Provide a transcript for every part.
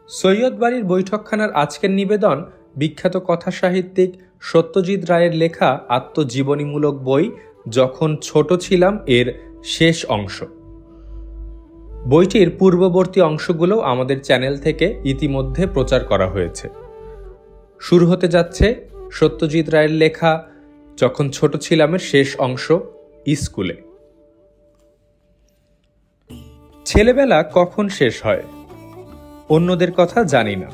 সৈয়দ বাড়ির বৈঠকখানার আজকের নিবেদন বিখ্যাত কথা সাহিত্যিক সত্যজিৎ রায়ের লেখা আত্মজীবনীমূলক বই যখন ছোট ছিলাম এর শেষ অংশ। বইটির পূর্ববর্তী অংশগুলো আমাদের চ্যানেল থেকে ইতিমধ্যে প্রচার করা হয়েছে। শুরু হতে যাচ্ছে সত্যজিৎ রায়ের লেখা যখন ছোট ছিলামের শেষ অংশ, স্কুলে। ছেলেবেলা কখন শেষ হয় অন্যদের কথা জানি না।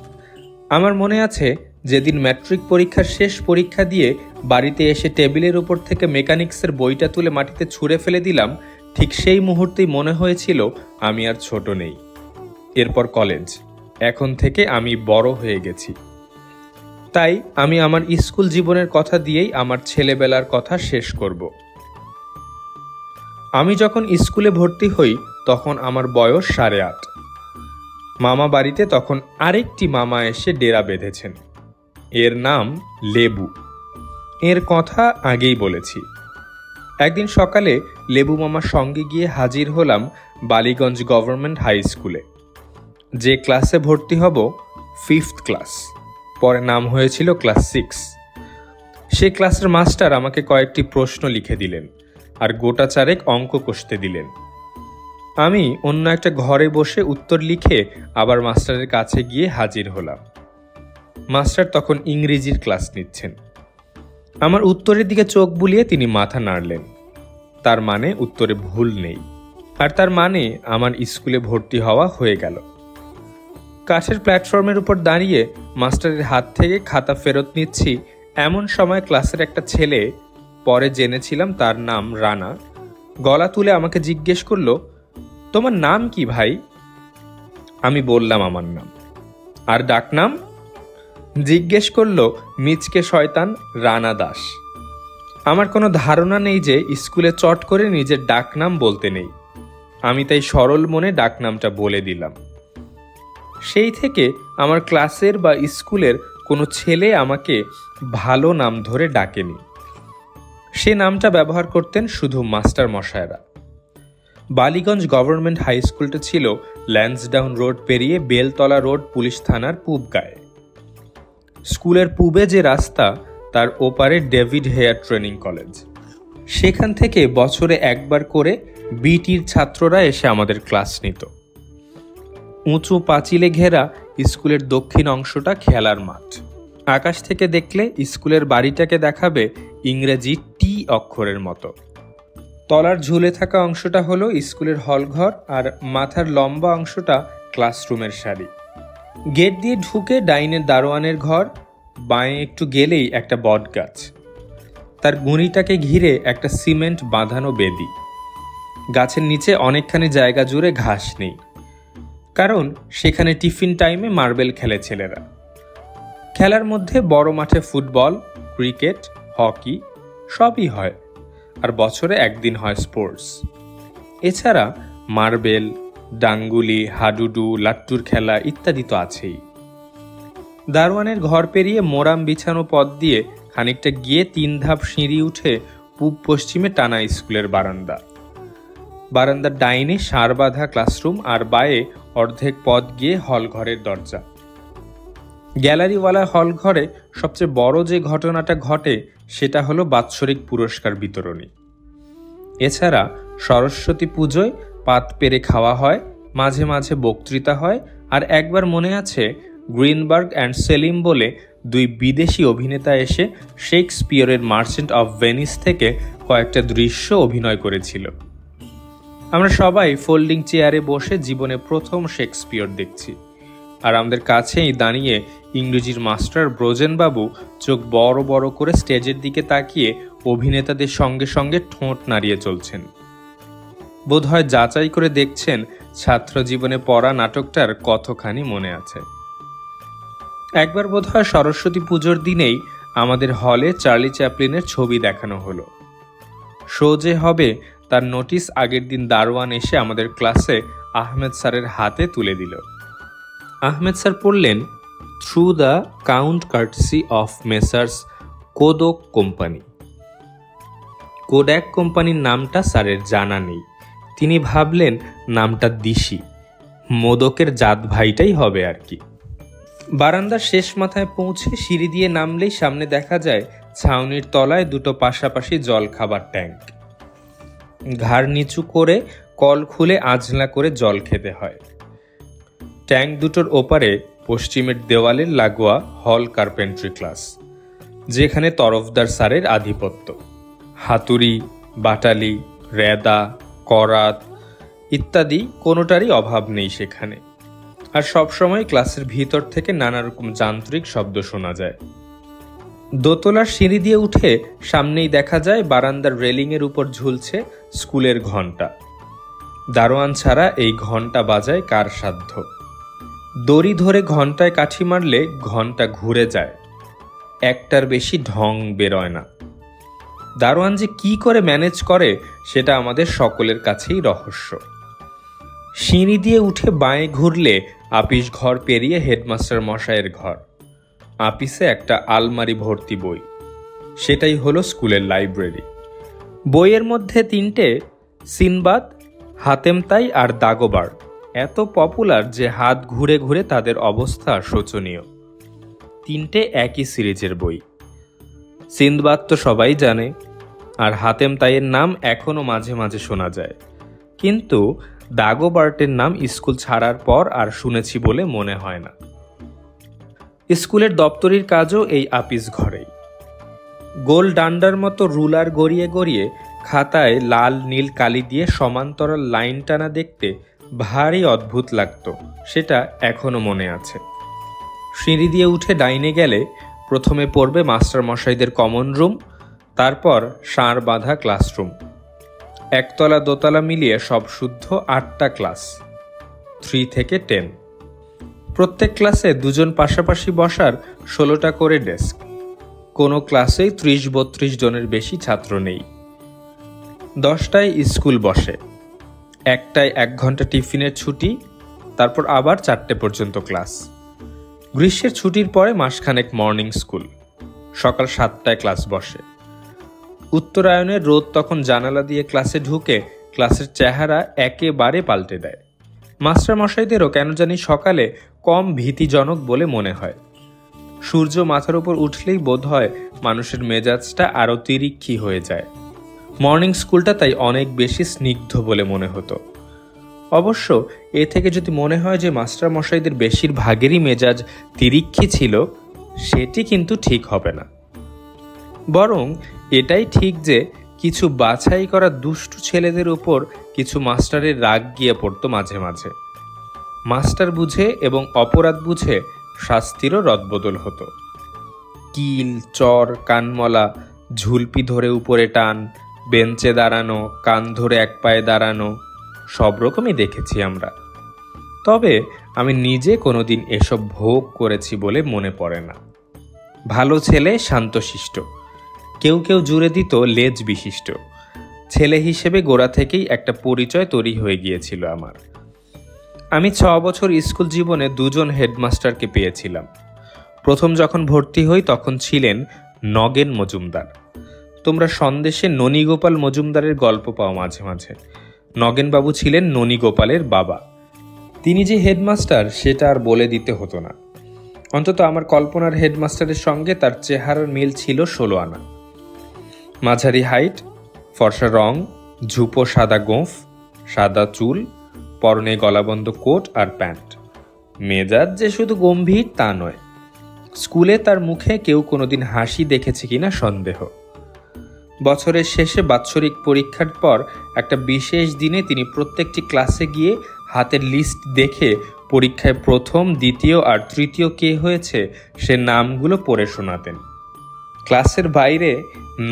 আমার মনে আছে যেদিন ম্যাট্রিক পরীক্ষার শেষ পরীক্ষা দিয়ে বাড়িতে এসে টেবিলের উপর থেকে মেকানিক্সের বইটা তুলে মাটিতে ছুঁড়ে ফেলে দিলাম, ঠিক সেই মুহূর্তেই মনে হয়েছিল আমি আর ছোট নেই। এরপর কলেজ, এখন থেকে আমি বড় হয়ে গেছি। তাই আমি আমার স্কুল জীবনের কথা দিয়েই আমার ছেলেবেলার কথা শেষ করব। আমি যখন স্কুলে ভর্তি হই তখন আমার বয়স 8.5। মামা বাড়িতে তখন আরেকটি মামা এসে ডেরা বেঁধেছেন। এর নাম লেবু। এর কথা আগেই বলেছি। একদিন সকালে লেবু মামার সঙ্গে গিয়ে হাজির হলাম বালিগঞ্জ গভর্নমেন্ট হাই স্কুলে। যে ক্লাসে ভর্তি হব 5th ক্লাস, পরে নাম হয়েছিল ক্লাস 6। সে ক্লাসের মাস্টার আমাকে কয়েকটি প্রশ্ন লিখে দিলেন আর গোটা চারেক অঙ্ক কষতে দিলেন। আমি অন্য একটা ঘরে বসে উত্তর লিখে আবার মাস্টারের কাছে গিয়ে হাজির হলাম। মাস্টার তখন ইংরেজির ক্লাস নিচ্ছেন। আমার উত্তরের দিকে চোখ বুলিয়ে তিনি মাথা নাড়লেন। তার মানে উত্তরে ভুল নেই, আর তার মানে আমার স্কুলে ভর্তি হওয়া হয়ে গেল। কাঠের প্ল্যাটফর্মের উপর দাঁড়িয়ে মাস্টারের হাত থেকে খাতা ফেরত নিচ্ছি এমন সময় ক্লাসের একটা ছেলে, পরে জেনেছিলাম তার নাম রানা, গলা তুলে আমাকে জিজ্ঞেস করলো, তোমার নাম কি ভাই? আমি বললাম আমার নাম। আর ডাকনাম? জিজ্ঞেস করলো মিচকে শয়তান রানা দাস। আমার কোনো ধারণা নেই যে স্কুলে চট করে নিজের ডাকনাম বলতে নেই। আমি তাই সরল মনে ডাকনামটা বলে দিলাম। সেই থেকে আমার ক্লাসের বা স্কুলের কোনো ছেলে আমাকে ভালো নাম ধরে ডাকেনি। সে নামটা ব্যবহার করতেন শুধু মাস্টার মশায়েরা। বালিগঞ্জ গভর্নমেন্ট হাই স্কুলটা ছিল ল্যান্সডাউন রোড পেরিয়ে বেলতলা রোড পুলিশ থানার পূব গায়ে। স্কুলের পূবে যে রাস্তা তার ওপারে ডেভিড হেয়ার ট্রেনিং কলেজ। সেখান থেকে বছরে একবার করে বিটির ছাত্ররা এসে আমাদের ক্লাস নিত। উঁচু পাঁচিলে ঘেরা স্কুলের দক্ষিণ অংশটা খেলার মাঠ। আকাশ থেকে দেখলে স্কুলের বাড়িটাকে দেখাবে ইংরেজি টি অক্ষরের মতো। তলার ঝুলে থাকা অংশটা হলো স্কুলের হলঘর, আর মাথার লম্বা অংশটা ক্লাসরুমের সারি। গেট দিয়ে ঢুকে ডাইনের দারোয়ানের ঘর, বাঁয়ে একটু গেলেই একটা বট গাছ। তার গুঁড়িটাকে ঘিরে একটা সিমেন্ট বাঁধানো বেদি। গাছের নিচে অনেকখানি জায়গা জুড়ে ঘাস নেই, কারণ সেখানে টিফিন টাইমে মার্বেল খেলে ছেলেরা। খেলার মধ্যে বড় মাঠে ফুটবল, ক্রিকেট, হকি সবই হয়, আর বছরে একদিন হয় স্পোর্টস। এছাড়া মার্বেল, ডাঙ্গুলি, হাডুডু, লাট্টুর খেলা ইত্যাদি তো আছেই। দারোয়ানের ঘর পেরিয়ে মোরাম বিছানো পথ দিয়ে খানিকটা গিয়ে 3 ধাপ সিঁড়ি উঠে পূব পশ্চিমে টানা স্কুলের বারান্দা। বারান্দার ডাইনে সার বাঁধা ক্লাসরুম, আর বায়ে অর্ধেক পথ গিয়ে হলঘরের দরজা। গ্যালারিওয়ালা হলঘরে সবচেয়ে বড় যে ঘটনাটা ঘটে সেটা হলো বাৎসরিক পুরস্কার বিতরণী। এছাড়া সরস্বতী পুজোয় পাত পেরে খাওয়া হয়, মাঝে মাঝে বক্তৃতা হয়, আর একবার মনে আছে গ্রিনবার্গ অ্যান্ড সেলিম বলে 2 বিদেশি অভিনেতা এসে শেক্সপিয়রের মার্চেন্ট অফ ভেনিস থেকে কয়েকটা দৃশ্য অভিনয় করেছিল। আমরা সবাই ফোল্ডিং চেয়ারে বসে জীবনে প্রথম শেক্সপিয়র দেখছি, আর আমাদের কাছেই দাঁড়িয়ে ইংরেজির মাস্টার ব্রোজেনবাবু চোখ বড় বড় করে স্টেজের দিকে তাকিয়ে অভিনেতাদের সঙ্গে সঙ্গে ঠোঁট নাড়িয়ে চলছেন। বোধহয় যাচাই করে দেখছেন ছাত্র জীবনে পড়া নাটকটার কতখানি মনে আছে। একবার বোধহয় সরস্বতী পুজোর দিনেই আমাদের হলে চার্লি চ্যাপলিনের ছবি দেখানো হলো। শো যে হবে তার নোটিশ আগের দিন দারোয়ান এসে আমাদের ক্লাসে আহমেদ স্যারের হাতে তুলে দিল। আহমেদ স্যার পড়লেন, through the count courtesy of Messrs Kodak company. Kodak কোম্পানির নামটা স্যারের জানা নেই। তিনি ভাবলেন নামটা দিশি, মোদকের জাত ভাইটাই হবে আর কি। বারান্দার শেষ মাথায় পৌঁছে সিঁড়ি দিয়ে নামলেই সামনে দেখা যায় ছাউনির তলায় দুটো পাশাপাশি জল খাবার ট্যাঙ্ক। ঘাড় নিচু করে কল খুলে আঁজলা করে জল খেতে হয়। ট্যাঙ্ক দুটোর ওপারে পশ্চিমের দেওয়ালের লাগোয়া হল কার্পেন্ট্রি ক্লাস, যেখানে তরফদার স্যারের আধিপত্য। হাতুড়ি, বাটালি, রেদা, করাত ইত্যাদি কোনোটারই অভাব নেই সেখানে। আর সবসময় ক্লাসের ভিতর থেকে নানা রকম যান্ত্রিক শব্দ শোনা যায়। দোতলার সিঁড়ি দিয়ে উঠে সামনেই দেখা যায় বারান্দার রেলিংয়ের উপর ঝুলছে স্কুলের ঘণ্টা। দারোয়ান ছাড়া এই ঘণ্টা বাজায় কার সাধ্য? দড়ি ধরে ঘণ্টায় কাঠি মারলে ঘণ্টা ঘুরে যায়, একটার বেশি ঢং বেরোয় না। দারোয়ান যে কি করে ম্যানেজ করে সেটা আমাদের সকলের কাছেই রহস্য। সিঁড়ি দিয়ে উঠে বাঁয়ে ঘুরলে আপিস ঘর পেরিয়ে হেডমাস্টার মশাইয়ের ঘর। আপিসে একটা আলমারি ভর্তি বই, সেটাই হলো স্কুলের লাইব্রেরি। বইয়ের মধ্যে তিনটে সিনবাদ, হাতেমতাই আর দাগোবার এত পপুলার যে হাত ঘুরে ঘুরে তাদের অবস্থা শোচনীয়। তিনটে একই সিরিজের বই। সিনবাদ তো সবাই জানে, আর হাতেমতাইয়ের নাম এখনো মাঝে মাঝে শোনা যায়, কিন্তু দাগোবার্টের নাম স্কুল ছাড়ার পর আর শুনেছি বলে মনে হয় না। স্কুলের দপ্তরির কাজও এই আপিস ঘরেই। গোল ডান্ডার মতো রুলার গড়িয়ে গড়িয়ে খাতায় লাল নীল কালি দিয়ে সমান্তরাল লাইন টানা দেখতে ভারী অদ্ভুত লাগতো, সেটা এখনো মনে আছে। সিঁড়ি দিয়ে উঠে ডাইনে গেলে প্রথমে পড়বে মাস্টার মশাইদের কমন রুম, তারপর ষাঁড় বাঁধা ক্লাসরুম। একতলা দোতলা মিলিয়ে সব শুদ্ধ 8টা ক্লাস, 3 থেকে 10। প্রত্যেক ক্লাসে দুজন পাশাপাশি বসার 16টা করে ডেস্ক। কোনো ক্লাসেই 30-32 জনের বেশি ছাত্র নেই। 10টায় স্কুল বসে, 1টায় 1 ঘন্টা টিফিনের ছুটি, তারপর আবার 4টে পর্যন্ত ক্লাস। গ্রীষ্মের ছুটির পরে মাসখানেক মর্নিং স্কুল, সকাল 7টায় ক্লাস বসে। উত্তরায়ণের রোদ তখন জানালা দিয়ে ক্লাসে ঢুকে ক্লাসের চেহারা একেবারে পাল্টে দেয়। মাস্টার মশাইদেরও কেন জানি সকালে কম ভীতিজনক বলে মনে হয়। সূর্য মাথার উপর উঠলেই বোধ হয় মানুষের মেজাজটা আরও তিরিক্ষি হয়ে যায়। মর্নিং স্কুলটা তাই অনেক বেশি স্নিগ্ধ বলে মনে হতো। অবশ্য এ থেকে যদি মনে হয় যে মাস্টার মশাইদের বেশিরভাগেরই মেজাজ তিরিক্ষি ছিল, সেটি কিন্তু ঠিক হবে না। বরং এটাই ঠিক যে কিছু বাছাই করা দুষ্টু ছেলেদের উপর কিছু মাস্টারের রাগ গিয়ে পড়তো মাঝে মাঝে। মাস্টার বুঝে এবং অপরাধ বুঝে শাস্তিরও রদবদল হতো। কিল, চর, কানমলা, ঝুলপি ধরে উপরে টান, বেঞ্চে দাঁড়ানো, কান ধরে এক পায়ে দাঁড়ানো, সব রকমই দেখেছি আমরা। তবে আমি নিজে কোনোদিন এসব ভোগ করেছি বলে মনে পড়ে না। ভালো ছেলে, শান্তশিষ্ট, কেউ কেউ জুড়ে দিত লেজ বিশিষ্ট। ছেলে হিসেবে গোড়া থেকেই একটা পরিচয় তৈরি হয়ে গিয়েছিল আমার। আমি 6 বছর স্কুল জীবনে 2 জন হেডমাস্টারকে পেয়েছিলাম। প্রথম যখন ভর্তি হই তখন ছিলেন নগেন মজুমদার। তোমরা সন্দেশে ননীগোপাল মজুমদারের গল্প পাও মাঝে মাঝে। নগেনবাবু ছিলেন ননীগোপালের বাবা। তিনি যে হেডমাস্টার সেটা আর বলে দিতে হতো না। অন্তত আমার কল্পনার হেডমাস্টারের সঙ্গে তার চেহারার মিল ছিল 16 আনা। মাঝারি হাইট, ফর্সা রং, ঝুপো সাদা গোঁফ, সাদা চুল, পরনে গলাবন্ধ কোট আর প্যান্ট। মেজাজ যে শুধু গম্ভীর তা নয়, স্কুলে তার মুখে কেউ কোনোদিন হাসি দেখেছে কিনা সন্দেহ। বছরের শেষে বাৎসরিক পরীক্ষার পর একটা বিশেষ দিনে তিনি প্রত্যেকটি ক্লাসে গিয়ে হাতের লিস্ট দেখে পরীক্ষায় প্রথম, দ্বিতীয় আর তৃতীয় কে হয়েছে সে নামগুলো পড়ে শোনাতেন। ক্লাসের বাইরে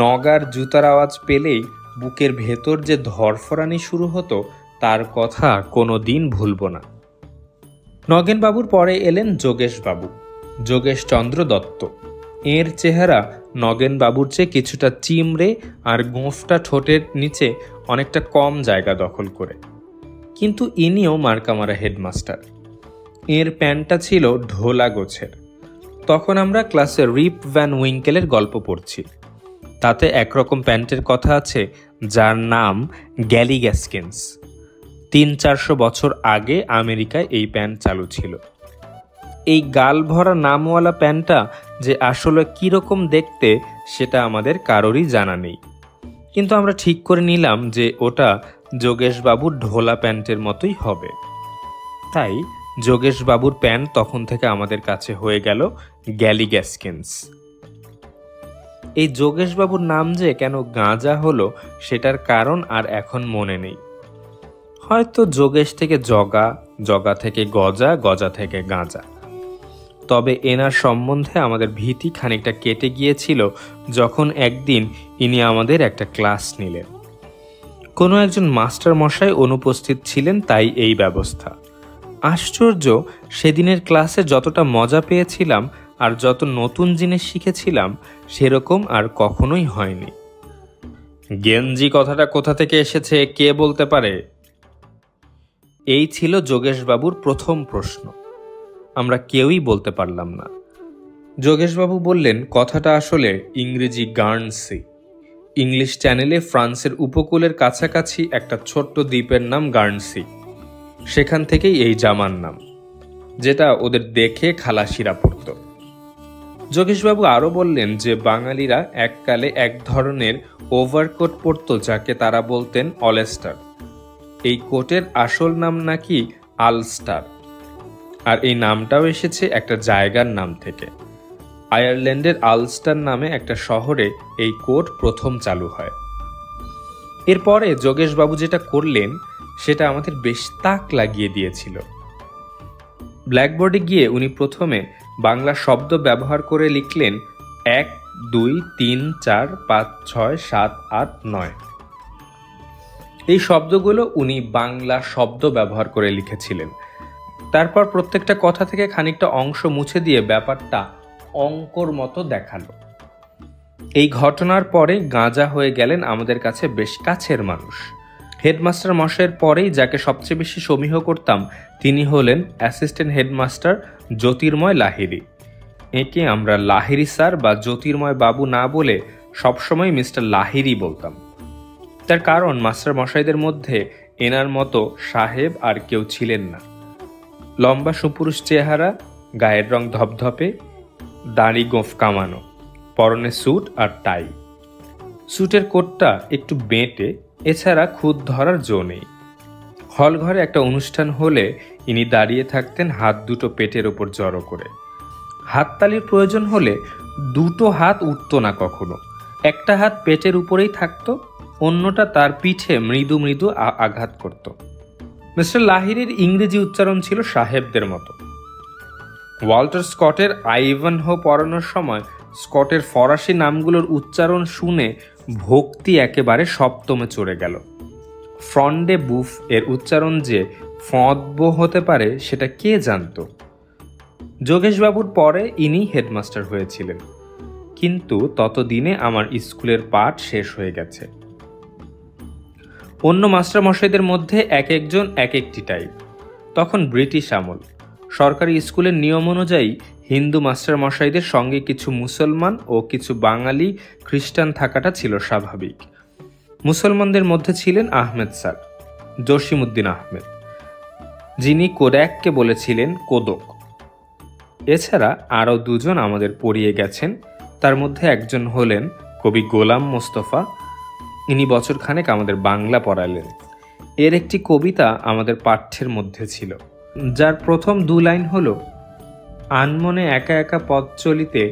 নগার জুতার আওয়াজ পেলেই বুকের ভেতর যে ধরফরানি শুরু হতো তার কথা কোনো দিন ভুলব না। নগেনবাবুর পরে এলেন যোগেশবাবু, যোগেশচন্দ্র দত্ত। এর চেহারা নগেনবাবুর চেয়ে কিছুটা চিমড়ে আর গোঁফটা ঠোঁটের নিচে অনেকটা কম জায়গা দখল করে, কিন্তু ইনিও মার্কামারা হেডমাস্টার। এর প্যান্টটা ছিল ঢোলা গোছের। তখন আমরা ক্লাসে রিপ ভ্যান উইঙ্কেলের গল্প পড়ছি। তাতে একরকম প্যান্টের কথা আছে যার নাম গ্যালিগ্যাস্কিন্স। 300-400 বছর আগে আমেরিকায় এই প্যান্ট চালু ছিল। এই গাল ভরা নামওয়ালা প্যান্টটা যে আসলে কীরকম দেখতে সেটা আমাদের কারোরই জানা নেই, কিন্তু আমরা ঠিক করে নিলাম যে ওটা যোগেশবাবুর ঢোলা প্যান্টের মতোই হবে। তাই যোগেশবাবুর প্যান্ট তখন থেকে আমাদের কাছে হয়ে গেল গ্যালি গ্যাস্কিন্স। এই যোগেশবাবুর নাম যে কেন গাঁজা হলো সেটার কারণ আর এখন মনে নেই। হয়তো যোগেশ থেকে জগা, জগা থেকে গজা, গজা থেকে গাঁজা। তবে এনার সম্বন্ধে আমাদের ভীতি খানিকটা কেটে গিয়েছিল যখন একদিন ইনি আমাদের একটা ক্লাস নিলেন। কোনো একজন মাস্টার মশাই অনুপস্থিত ছিলেন, তাই এই ব্যবস্থা। আশ্চর্য, সেদিনের ক্লাসে যতটা মজা পেয়েছিলাম আর যত নতুন জিনিস শিখেছিলাম সেরকম আর কখনোই হয়নি। গেঞ্জি কথাটা কোথা থেকে এসেছে কে বলতে পারে? এই ছিল যোগেশবাবুর প্রথম প্রশ্ন। আমরা কেউই বলতে পারলাম না। যোগেশবাবু বললেন, কথাটা আসলে ইংরেজি গার্নসি। ইংলিশ চ্যানেলে ফ্রান্সের উপকূলের কাছাকাছি একটা ছোট্ট দ্বীপের নাম গার্নসি। সেখান থেকেই এই জামার নাম, যেটা ওদের দেখে খালাসিরা পড়ত। যোগেশবাবু আরও বললেন যে বাঙালিরা এককালে এক ধরনের ওভারকোট পরত যাকে তারা বলতেন অলস্টার। এই কোটের আসল নাম নাকি আলস্টার, আর এই নামটাও এসেছে একটা জায়গার নাম থেকে। আয়ারল্যান্ডের আলস্টার নামে একটা শহরে এই কোট প্রথম চালু হয়। এরপরে যোগেশবাবু যেটা করলেন সেটা আমাদের বেশ তাক লাগিয়ে দিয়েছিল। ব্ল্যাকবোর্ডে গিয়ে উনি প্রথমে বাংলা শব্দ ব্যবহার করে লিখলেন 1, 2, 3, 4, 5, 6, 7, 8, 9। এই শব্দগুলো উনি বাংলা শব্দ ব্যবহার করে লিখেছিলেন। তারপর প্রত্যেকটা কথা থেকে খানিকটা অংশ মুছে দিয়ে ব্যাপারটা অঙ্কর মতো দেখালো। এই ঘটনার পরে গাঁজা হয়ে গেলেন আমাদের কাছে বেশ কাছের মানুষ। হেডমাস্টার মশাইয়ের পরেই যাকে সবচেয়ে বেশি সমীহ করতাম তিনি হলেন অ্যাসিস্ট্যান্ট হেডমাস্টার জ্যোতির্ময় লাহিড়ী। একে আমরা লাহিড়ী স্যার বা জ্যোতির্ময় বাবু না বলে সবসময় মিস্টার লাহিড়ী বলতাম। তার কারণ মাস্টার মশাইদের মধ্যে এনার মতো সাহেব আর কেউ ছিলেন না। লম্বা সুপুরুষ চেহারা, গায়ের রং ধপধপে, দাড়ি গোঁফ কামানো, পরনে স্যুট আর টাই। স্যুটের কোটটা একটু বেঁটে, এছাড়া খুদ ধরার জো নেই। হল ঘরে একটা অনুষ্ঠান হলে ইনি দাঁড়িয়ে থাকতেন হাত দুটো পেটের ওপর জড়ো করে। হাততালির প্রয়োজন হলে দুটো হাত উঠত না কখনো, একটা হাত পেটের উপরেই থাকতো, অন্যটা তার পিঠে মৃদু মৃদু আঘাত করত। মিস্টার লাহিড়ীর ইংরেজি উচ্চারণ ছিল সাহেবদের মতো। ওয়াল্টার স্কটের আইভানহো পড়ানোর সময় স্কটের ফরাসি নামগুলোর উচ্চারণ শুনে ভক্তি একেবারে সপ্তমে চড়ে গেল। ফ্রন্ডে বুফ এর উচ্চারণ যে ফঁদবো হতে পারে সেটা কে জানত? যোগেশবাবুর পরে ইনি হেডমাস্টার হয়েছিলেন, কিন্তু ততদিনে আমার স্কুলের পাঠ শেষ হয়ে গেছে। অন্য মাস্টার মশাইদের মধ্যে এক একজন এক একটি টাইপ। তখন ব্রিটিশ আমল। সরকারি স্কুলের নিয়ম অনুযায়ী হিন্দু মাস্টার মশাইদের সঙ্গে কিছু মুসলমান ও কিছু বাঙালি খ্রিস্টান থাকাটা ছিল স্বাভাবিক। মুসলমানদের মধ্যে ছিলেন আহমেদ স্যার, জসিমউদ্দিন আহমেদ, যিনি কোডাককে বলেছিলেন কোদক। এছাড়া আরও দুজন আমাদের পড়িয়ে গেছেন। তার মধ্যে একজন হলেন কবি গোলাম মোস্তফা। ইনি বছরখানেক আমাদের বাংলা পড়ালেন। এর একটি কবিতা আমাদের পাঠ্যের মধ্যে ছিল, যার প্রথম 2 লাইন হল, আনমনে একা একা পথ চলিতে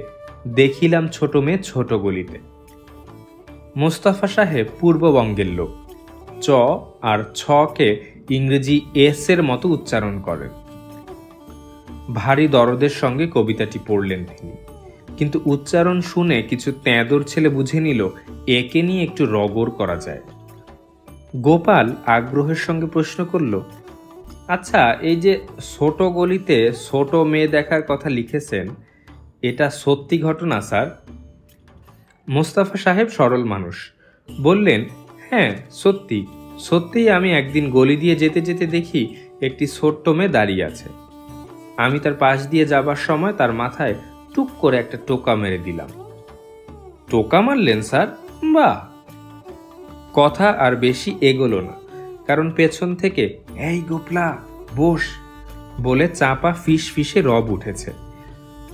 দেখিলাম ছোট মেয়ে ছোট গলিতে। মোস্তফা সাহেব পূর্ববঙ্গের লোক। চ আর ছকে ইংরেজি এস এর মতো উচ্চারণ করেন। ভারী দরদের সঙ্গে কবিতাটি পড়লেন তিনি, কিন্তু উচ্চারণ শুনে কিছু তেঁদর ছেলে বুঝে নিল একে নিয়ে একটু রগড় করা যায়। গোপাল আগ্রহের সঙ্গে প্রশ্ন করল, আচ্ছা, এই যে ছোট গলিতে ছোট মেয়ে দেখার কথা লিখেছেন, এটা সত্যি ঘটনা স্যার? মোস্তফা সাহেব সরল মানুষ, বললেন, হ্যাঁ সত্যি সত্যিই। আমি একদিন গলি দিয়ে যেতে যেতে দেখি একটি ছোট্ট মেয়ে দাঁড়িয়ে আছে। আমি তার পাশ দিয়ে যাবার সময় তার মাথায় টুক করে একটা টোকা মেরে দিলাম। টোকা মারলেন স্যার? বাহ! কথা আর বেশি এগোলো না, কারণ পেছন থেকে এই গোপলা বস বলে চাপা ফিস ফিসে রব উঠেছে।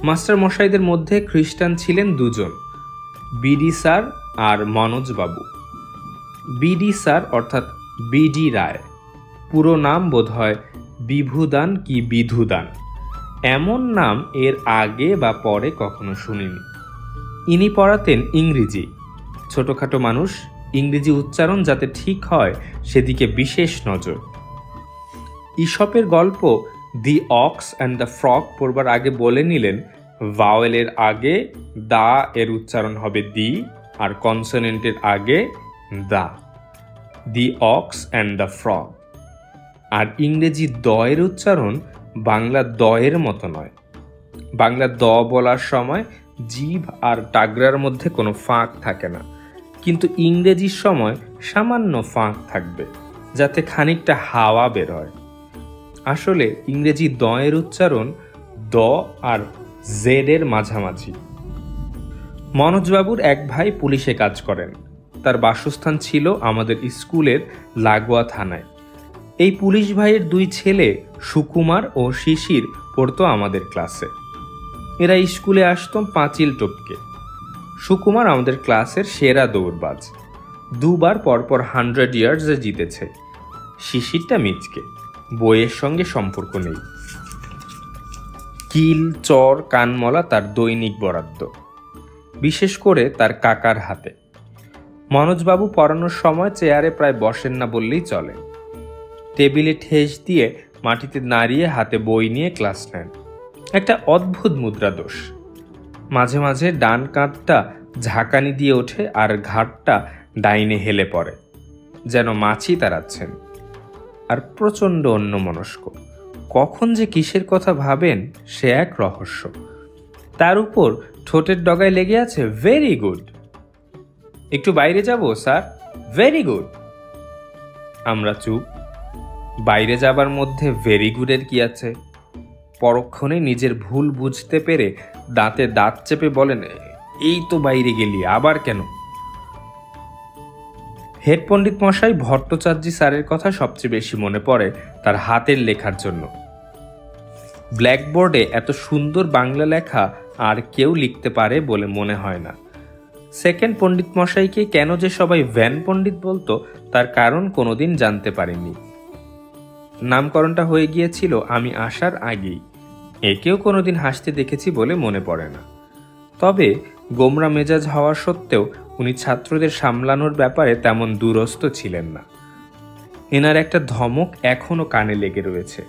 মাস্টার মশাইদের মধ্যে খ্রিস্টান ছিলেন দুজন, বিডি স্যার আর মনোজ বাবু। বিডি স্যার অর্থাৎ বিডি রায়, পুরো নাম বোধহয় বিভুদান কি বিধুদান, এমন নাম এর আগে বা পরে কখনো শুনিনি। ইনি পড়াতেন ইংরেজি। ছোটখাটো মানুষ, ইংরেজি উচ্চারণ যাতে ঠিক হয় সেদিকে বিশেষ নজর। ঈশপের গল্প দি অক্স অ্যান্ড দ্য ফ্রগ পড়বার আগে বলে নিলেন ভাওয়েলের আগে দা এর উচ্চারণ হবে দি, আর কনসোনেন্টের আগে দা। দি অক্স অ্যান্ড দ্য ফ্রগ। আর ইংরেজি দ এর উচ্চারণ বাংলা দ এর মতো নয়। বাংলা দ বলার সময় জিভ আর টাগরার মধ্যে কোনো ফাঁক থাকে না, কিন্তু ইংরেজির সময় সামান্য ফাঁক থাকবে যাতে খানিকটা হাওয়া বের হয়। আসলে ইংরেজি দ এর উচ্চারণ দ আর জেড এর মাঝামাঝি। মনোজবাবুর এক ভাই পুলিশে কাজ করেন। তার বাসস্থান ছিল আমাদের স্কুলের লাগোয়া থানায়। এই পুলিশ ভাইয়ের দুই ছেলে সুকুমার ও শিশির পড়তো আমাদের ক্লাসে। এরা স্কুলে আসতো পাঁচিল টপকে। সুকুমার আমাদের ক্লাসের সেরা দৌড়বাজ, দুবার পরপর 100 ইয়ার্সে জিতেছে। শিশিরটা মিচকে, বইয়ের সঙ্গে সম্পর্ক নেই। কিল, চর, কানমলা তার দৈনিক বরাদ্দ, বিশেষ করে তার কাকার হাতে। মনোজবাবু পড়ানোর সময় চেয়ারে প্রায় বসেন না বললেই চলে। টেবিলে ঠেস দিয়ে মাটিতে নাড়িয়ে হাতে বই নিয়ে ক্লাস নেন। একটা অদ্ভুত মুদ্রা দোষ। মাঝে মাঝে ডান কাঁধটা ঝাঁকানি দিয়ে ওঠে আর ঘাটটা ডাইনে হেলে পড়ে, যেন মাছি তাড়াচ্ছেন। আর প্রচণ্ড অন্যমনস্ক, কখন যে কিসের কথা ভাবেন সে এক রহস্য। তার উপর ঠোঁটের ডগায় লেগে আছে ভেরি গুড। একটু বাইরে যাব স্যার? Very good. আমরা চুপ। বাইরে যাবার মধ্যে ভেরি গুডের কি আছে? পরক্ষণে নিজের ভুল বুঝতে পেরে দাঁতে দাঁত চেপে বলেন, এই তো বাইরে গেলি, আবার কেন? হেড পণ্ডিত মশাই ভট্টাচার্য স্যারের কথা সবচেয়ে বেশি মনে পড়ে তার হাতের লেখার জন্য। ব্ল্যাকবোর্ডে এত সুন্দর বাংলা লেখা আর কেউ লিখতে পারে বলে মনে হয় না। সেকেন্ড পণ্ডিত মশাইকে কেন যে সবাই ভ্যান পণ্ডিত বলতো তার কারণ কোনোদিন জানতে পারিনি। নামকরণটা হয়ে গিয়েছিল আমি আসার আগেই। একেও কোনোদিন হাসতে দেখেছি বলে মনে পড়ে না। তবে গোমরা মেজাজ হওয়া সত্ত্বেও উনি ছাত্রদের সামলানোর ব্যাপারে তেমন দুরস্ত ছিলেন না। এনার একটা ধমক এখনো কানে লেগে রয়েছে,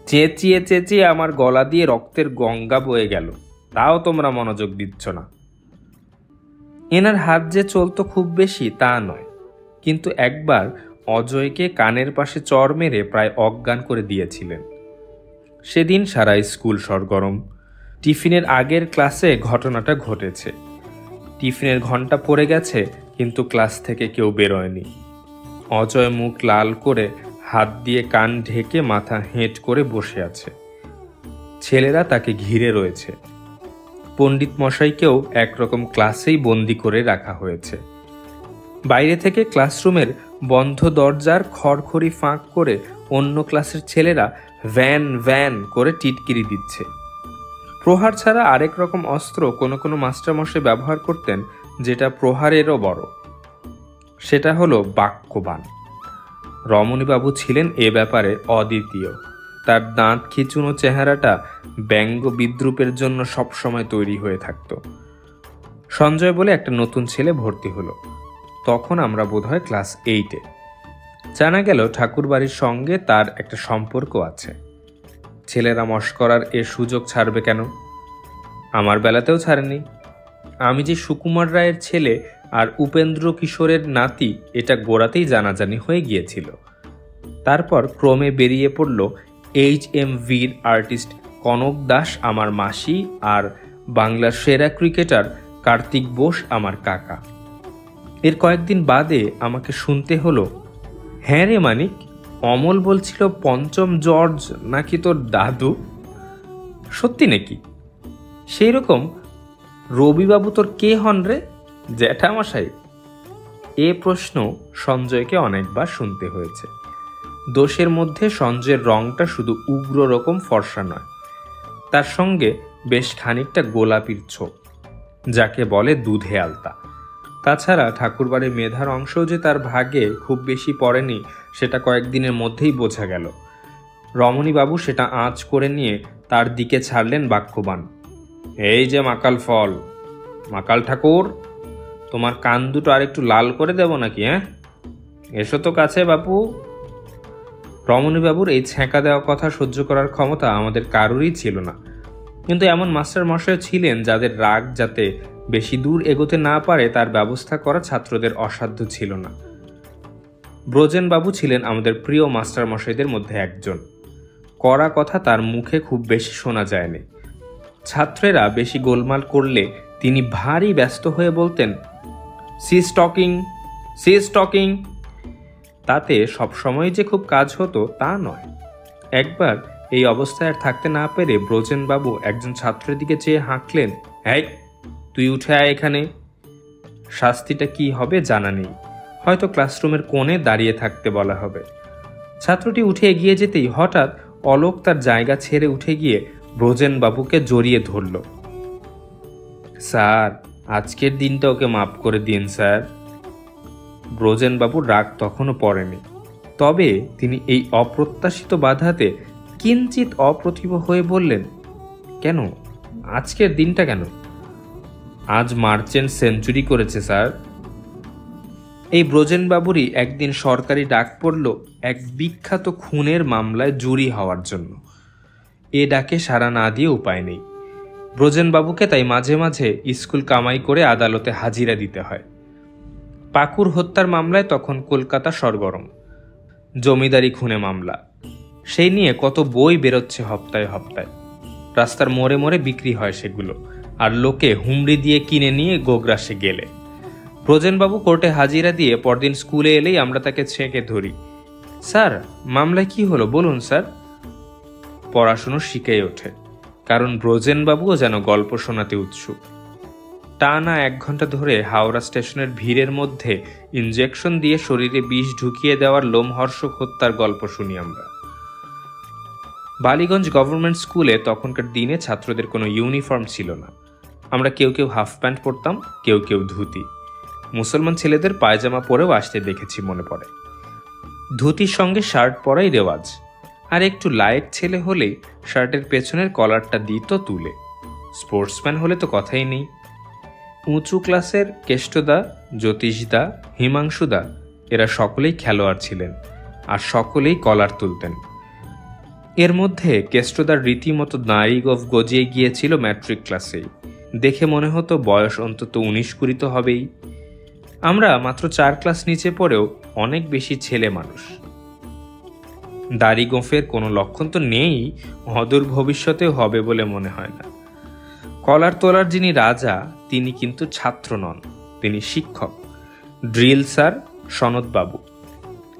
চেঁচিয়ে চেঁচিয়ে আমার গলা দিয়ে রক্তের গঙ্গা বয়ে গেল, তাও তোমরা মনোযোগ দিচ্ছ না। এনার হাত যে চলতো খুব বেশি তা নয়, কিন্তু একবার অজয়কে কানের পাশে চড় মেরে প্রায় অজ্ঞান করে দিয়েছিলেন। সেদিন সারা স্কুল সরগরম। টিফিনের আগের ক্লাসে ঘটনাটা ঘটেছে। টিফিনের ঘন্টা পড়ে গেছে, কিন্তু ক্লাস থেকে কেউ বেরোয়নি। অজয় মুখ লাল করে হাত দিয়ে কান ঢেকে মাথা হেঁট করে বসে আছে। ছেলেরা তাকে ঘিরে রয়েছে। পণ্ডিত মশাইকেও একরকম ক্লাসেই বন্দি করে রাখা হয়েছে। বাইরে থেকে ক্লাসরুমের বন্ধ দরজার খড়খড়ি ফাঁক করে অন্য ক্লাসের ছেলেরা ভ্যান ভ্যান করে টিটকিরি দিচ্ছে। প্রহার ছাড়া আরেক রকম অস্ত্র কোনো কোনো মাস্টারমশাই ব্যবহার করতেন, যেটা প্রহারেরও বড়। সেটা হলো বাক্যবাণ। রমণীবাবু ছিলেন এ ব্যাপারে অদ্বিতীয়। তার দাঁত খিচুনো চেহারাটা ব্যঙ্গ বিদ্রুপের জন্য সবসময় তৈরি হয়ে থাকত। সঞ্জয় বলে একটা নতুন ছেলে ভর্তি হলো। তখন আমরা বোধহয় ক্লাস 8-এ। জানা গেল ঠাকুরবাড়ির সঙ্গে তার একটা সম্পর্ক আছে। ছেলেরা মশকরার এ সুযোগ ছাড়বে কেন? আমার বেলাতেও ছাড়েনি। আমি যে সুকুমার রায়ের ছেলে আর উপেন্দ্র কিশোরের নাতি এটা গোড়াতেই জানাজানি হয়ে গিয়েছিল। তারপর ক্রমে বেরিয়ে পড়ল HMV'র আর্টিস্ট কনক দাস আমার মাসি, আর বাংলার সেরা ক্রিকেটার কার্তিক বোস আমার কাকা। এর কয়েকদিন বাদে আমাকে শুনতে হলো, হ্যাঁ রে মানিক, অমল বলছিল পঞ্চম জর্জ নাকি তোর দাদু। সত্যি নাকি? সেই রকম রবিবাবু তোর কে হন রে? জ্যাঠামশাই? এ প্রশ্ন সঞ্জয়কে অনেকবার শুনতে হয়েছে। দোষের মধ্যে সঞ্জয়ের রংটা শুধু উগ্র রকম ফর্সা নয়, তার সঙ্গে বেশ খানিকটা গোলাপির ছোপ, যাকে বলে দুধে আলতা। তাছাড়া ঠাকুরবাড়ির মেধার অংশও যে তার ভাগে খুব বেশি পড়েনি সেটা কয়েকদিনের মধ্যেই বোঝা গেল। রমণীবাবু সেটা আঁচ করে নিয়ে তার দিকে ছাড়লেন বাক্যবান, এই যে মাকাল ফল, মাকাল ঠাকুর, তোমার কান দুটো আর একটু লাল করে দেব নাকি? এসো তো কাছে বাপু। রমণীবাবুর এই ছ্যাঁকা দেওয়া কথা সহ্য করার ক্ষমতা আমাদের কারোরই ছিল না, কিন্তু এমন মাস্টার মশাই ছিলেন যাদের রাগ যাতে বেশি দূর এগোতে না পারে তার ব্যবস্থা করা ছাত্রদের অসাধ্য ছিল না। ব্রজেনবাবু ছিলেন আমাদের প্রিয় মাস্টার মশাইদের মধ্যে একজন। কড়া কথা তার মুখে খুব বেশি শোনা যায়নি। ছাত্রেরা বেশি গোলমাল করলে তিনি ভারী ব্যস্ত হয়ে বলতেন, সি স্টকিং, সি স্টকিং। তাতে সবসময় যে খুব কাজ হতো তা নয়। একবার এই অবস্থায় আর থাকতে না পেরে ব্রজেনবাবু একজন ছাত্রের দিকে চেয়ে হাঁকলেন, হ্যাঁ তুই উঠে আয় এখানে। শাস্তিটা কি হবে জানা নেই, হয়তো ক্লাসরুমের কোণে দাঁড়িয়ে থাকতে বলা হবে। ছাত্রটি উঠে এগিয়ে যেতেই হঠাৎ অলোক তার জায়গা ছেড়ে উঠে গিয়ে ব্রজেনবাবুকে জড়িয়ে ধরল। স্যার, আজকের দিনটা ওকে মাফ করে দিন স্যার। ব্রজেনবাবুর রাগ তখনও পড়েনি, তবে তিনি এই অপ্রত্যাশিত বাধাতে কিঞ্চিত অপ্রতিভ হয়ে বললেন, কেন আজকের দিনটা কেন? আজ মার্চেন্ট সেঞ্চুরি করেছে স্যার। এই ব্রজেনবাবুরই একদিন সরকারি ডাক পড়ল এক বিখ্যাত খুনের মামলায় জুরি হওয়ার জন্য। এ ডাকে সাড়া না দিয়ে উপায় নেই। ব্রজেনবাবুকে তাই মাঝে মাঝে স্কুল কামাই করে আদালতে হাজিরা দিতে হয়। পাকুর হত্যার মামলায় তখন কলকাতা সরগরম, জমিদারি খুনে মামলা, সেই নিয়ে কত বই বেরোচ্ছে হপ্তায় হপ্তায়। রাস্তার মোড়ে মোড়ে বিক্রি হয় সেগুলো, আর লোকে হুমড়ি দিয়ে কিনে নিয়ে গোগ্রাসে গেলে। ব্রজেনবাবু কোর্টে হাজিরা দিয়ে পরদিন স্কুলে এলেই আমরা তাকে ছেঁকে ধরি, স্যার মামলায় কি হলো বলুন স্যার। পড়াশুনো শিখেই ওঠে, কারণ ব্রজেনবাবুও যেন গল্প শোনাতে উৎসুক। টানা 1 ঘন্টা ধরে হাওড়া স্টেশনের ভিড়ের মধ্যে ইনজেকশন দিয়ে শরীরে বিষ ঢুকিয়ে দেওয়ার লোমহর্ষক হত্যার গল্প শুনি আমরা। বালিগঞ্জ গভর্নমেন্ট স্কুলে তখনকার দিনে ছাত্রদের কোনো ইউনিফর্ম ছিল না। আমরা কেউ কেউ হাফ প্যান্ট পরতাম, কেউ কেউ ধুতি। মুসলমান ছেলেদের পায়জামা পরেও আসতে দেখেছি মনে পড়ে। ধুতির সঙ্গে শার্ট পরাই রেওয়াজ, আর একটু লায়েক ছেলে হলেই শার্টের পেছনের কলারটা দিত তুলে। স্পোর্টসম্যান হলে তো কথাই নেই। উঁচু ক্লাসের কেষ্টদা, জ্যোতিষদা, হিমাংশুদা এরা সকলেই খেলোয়াড় ছিলেন, আর সকলেই কলার তুলতেন। এর মধ্যে কেষ্টদার রীতিমতো নারী গফ গজিয়ে গিয়েছিল ম্যাট্রিক ক্লাসেই। দেখে মনে হতো বয়স অন্তত 19-20 তো হবেই। আমরা মাত্র 4 ক্লাস নিচে পড়েও অনেক বেশি ছেলে মানুষ। দাড়ি গোঁফের কোনো লক্ষণ তো নেই, অদূর ভবিষ্যতেও হবে বলে মনে হয় না। কলার তোলার যিনি রাজা তিনি কিন্তু ছাত্র নন, তিনি শিক্ষক, ড্রিল স্যার সনদবাবু।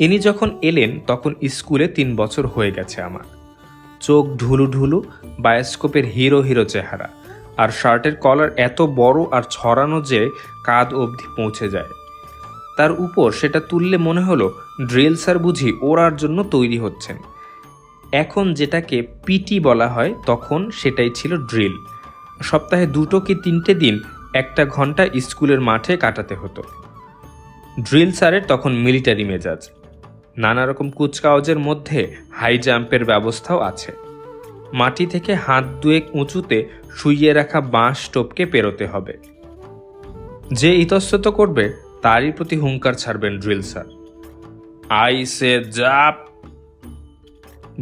ইনি যখন এলেন তখন স্কুলে 3 বছর হয়ে গেছে আমার। চোখ ঢুলু ঢুলু, বায়োস্কোপের হিরো হিরো চেহারা, আর শার্টের কলার এত বড় আর ছড়ানো যে কাঁধ অবধি পৌঁছে যায়। তার উপর সেটা তুললে মনে হলো ড্রিল স্যার বুঝি ওড়ার জন্য তৈরি হচ্ছেন। এখন যেটাকে পিটি বলা হয় তখন সেটাই ছিল ড্রিল। সপ্তাহে 2 কি 3টে দিন 1 ঘন্টা স্কুলের মাঠে কাটাতে হতো। ড্রিল স্যারের তখন মিলিটারি মেজাজ। নানা রকম কুচকাওয়াজের মধ্যে হাই জাম্পের ব্যবস্থাও আছে। মাটি থেকে হাত 2 উঁচুতে শুইয়ে রাখা বাঁশ টোপকে পেরোতে হবে। যে ইতস্তত করবে তারই প্রতি হুঙ্কার ছাড়বেন drill sir, I say jump.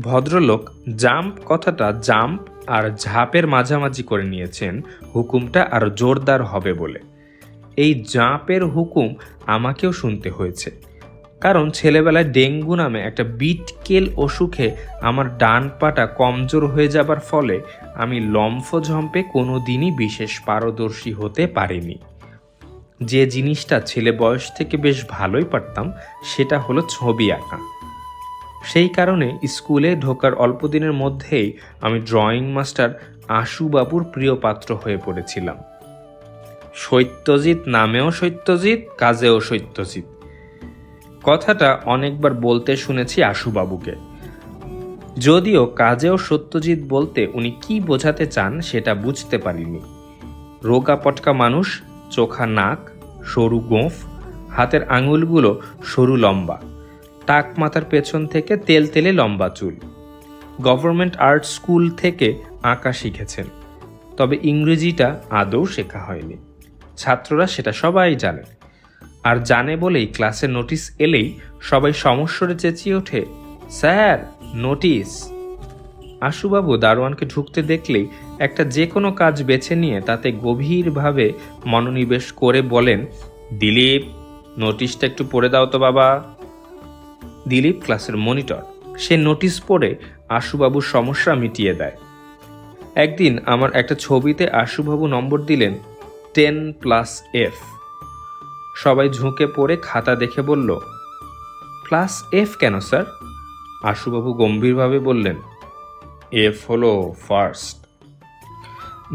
ভদ্রলোক জাম্প কথাটা জাম্প আর ঝাঁপের মাঝামাঝি করে নিয়েছেন হুকুমটা আরো জোরদার হবে বলে। এই জাম্পের হুকুম আমাকেও শুনতে হয়েছে, কারণ ছেলেবেলায় ডেঙ্গু নামে একটা বিটকেল অসুখে আমার ডান পাটা কমজোর হয়ে যাবার ফলে আমি লম্ফ ঝম্পে কোনো দিনই বিশেষ পারদর্শী হতে পারিনি। যে জিনিসটা ছেলে বয়স থেকে বেশ ভালোই পারতাম সেটা হলো ছবি আঁকা। সেই কারণে স্কুলে ঢোকার অল্প দিনের মধ্যেই আমি ড্রয়িং মাস্টার আশুবাবুর প্রিয় পাত্র হয়ে পড়েছিলাম। সত্যজিৎ নামেও সত্যজিৎ, কাজেও সত্যজিৎ। কথাটা অনেকবার বলতে শুনেছি আশুবাবুকে, যদিও কাজেও সত্যজিৎ বলতে উনি কি বোঝাতে চান সেটা বুঝতে পারিনি। রোগা পটকা মানুষ, চোখা নাক, সরু গোঁফ, হাতের আঙুলগুলো সরু লম্বা, টাক মাথার পেছন থেকে তেলতেলে লম্বা চুল। গভর্নমেন্ট আর্ট স্কুল থেকে আঁকা শিখেছেন, তবে ইংরেজিটা আদৌ শেখা হয়নি। ছাত্ররা সেটা সবাই জানে, আর জানে বলেই ক্লাসে নোটিশ এলেই সবাই সমস্বরে চেঁচিয়ে ওঠে, স্যার নোটিশ। আশুবাবু দারোয়ানকে ঢুকতে দেখলেই একটা যে কোনো কাজ বেছে নিয়ে তাতে গভীরভাবে মনোনিবেশ করে বলেন, দিলীপ, নোটিশটা একটু পড়ে দাও তো বাবা। দিলীপ ক্লাসের মনিটর, সে নোটিশ পড়ে আশুবাবুর সমস্যা মিটিয়ে দেয়। একদিন আমার একটা ছবিতে আশুবাবু নম্বর দিলেন 10+F। সবাই ঝুঁকে পড়ে খাতা দেখে বলল, +F কেন স্যার? আশুবাবু গম্ভীরভাবে বললেন, F হলো ফার্স্ট।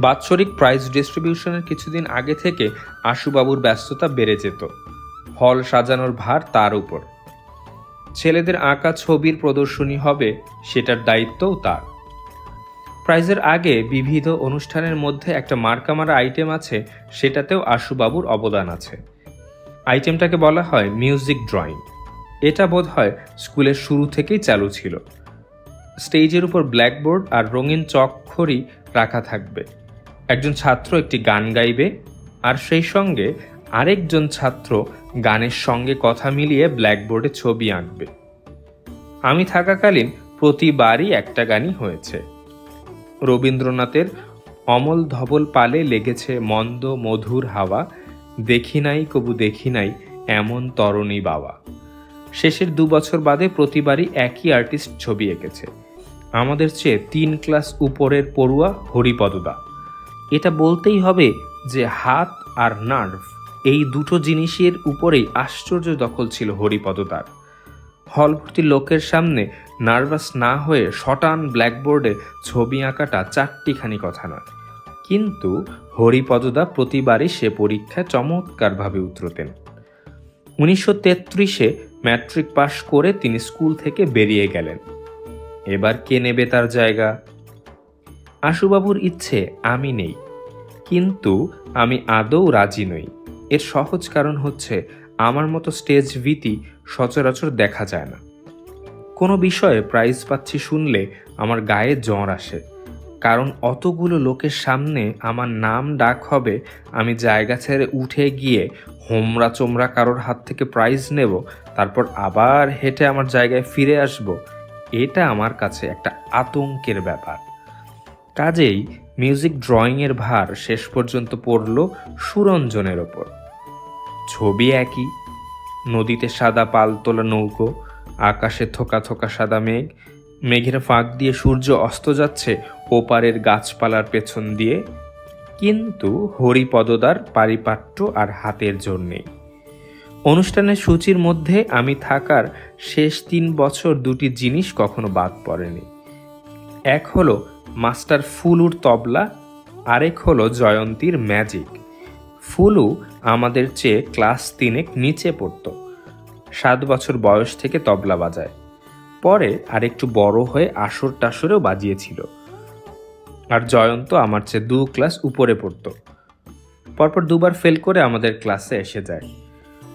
বাৎসরিক প্রাইজ ডিস্ট্রিবিউশনের কিছুদিন আগে থেকে আশুবাবুর ব্যস্ততা বেড়ে যেত। হল সাজানোর ভার তার উপর। ছেলেদের আঁকা ছবির প্রদর্শনী হবে, সেটার দায়িত্বও তার। প্রাইজের আগে বিবিধ অনুষ্ঠানের মধ্যে একটা মার্কামারা আইটেম আছে, সেটাতেও আশুবাবুর অবদান আছে। আইটেমটাকে বলা হয় মিউজিক ড্রয়িং। এটা বোধহয় স্কুলের শুরু থেকেই চালু ছিল। স্টেজের উপর ব্ল্যাকবোর্ড আর রঙিন চকখড়ি রাখা থাকবে। একজন ছাত্র একটি গান গাইবে, আর সেই সঙ্গে আরেকজন ছাত্র গানের সঙ্গে কথা মিলিয়ে ব্ল্যাকবোর্ডে ছবি আঁকবে। আমি থাকাকালীন প্রতিবারই একটা গানই হয়েছে। রবীন্দ্রনাথের অমল ধবল পালে লেগেছে মন্দ মধুর হাওয়া, দেখি নাই কবু দেখি নাই এমন তরণী বাবা। শেষের 2 বছর বাদে প্রতিবারই একই আর্টিস্ট ছবি এঁকেছে, আমাদের চেয়ে 3 ক্লাস উপরের পড়ুয়া হরিপদদা। এটা বলতেই হবে যে হাত আর নার্ভ, এই দুটো জিনিসের উপরেই আশ্চর্য দখল ছিল হরিপদদার। হল ভর্তি লোকের সামনে নার্ভাস না হয়ে শটান ব্ল্যাকবোর্ডে ছবি আঁকাটা 4টিখানি কথা নয়, কিন্তু হরিপদদা প্রতিবারই সে পরীক্ষায় চমৎকারভাবে উতরতেন। 1933-এ ম্যাট্রিক পাশ করে তিনি স্কুল থেকে বেরিয়ে গেলেন। এবার কে নেবে তার জায়গা? আশুবাবুর ইচ্ছে আমি নেই, কিন্তু আমি আদৌ রাজি নই। এর সহজ কারণ হচ্ছে আমার মতো স্টেজ ভীতি সচরাচর দেখা যায় না। কোনো বিষয়ে প্রাইজ পাচ্ছি শুনলে আমার গায়ে জ্বর আসে, কারণ অতগুলো লোকের সামনে আমার নাম ডাক হবে, আমি জায়গা ছেড়ে উঠে গিয়ে হোমরা চোমরা কারোর হাত থেকে প্রাইজ নেব, তারপর আবার হেঁটে আমার জায়গায় ফিরে আসব। এটা আমার কাছে একটা আতঙ্কের ব্যাপার। কাজেই মিউজিক ড্রয়িংয়ের ভার শেষ পর্যন্ত পড়ল সুরঞ্জনের ওপর। ছবি একই, নদীতে সাদা পালতোলা নৌকো, আকাশে থোকা থোকা সাদা মেঘ, মেঘের ফাঁক দিয়ে সূর্য অস্ত যাচ্ছে ওপারের গাছপালার পেছন দিয়ে, কিন্তু হরিপদদার পারিপাট্য আর হাতের জোর নেই। অনুষ্ঠানের সূচির মধ্যে আমি থাকার শেষ 3 বছর 2টি জিনিস কখনো বাদ পড়েনি। এক হলো মাস্টার ফুলুর তবলা, আরেক হলো জয়ন্তীর ম্যাজিক। ফুলু আমাদের চেয়ে ক্লাস 3 নিচে পড়ত। 7 বছর বয়স থেকে তবলা বাজায়, পরে আরেকটু বড় হয়ে আসর টাসরেও বাজিয়েছিল। আর জয়ন্ত আমার চেয়ে 2 ক্লাস উপরে পড়ত। পরপর 2বার ফেল করে আমাদের ক্লাসে এসে যায়।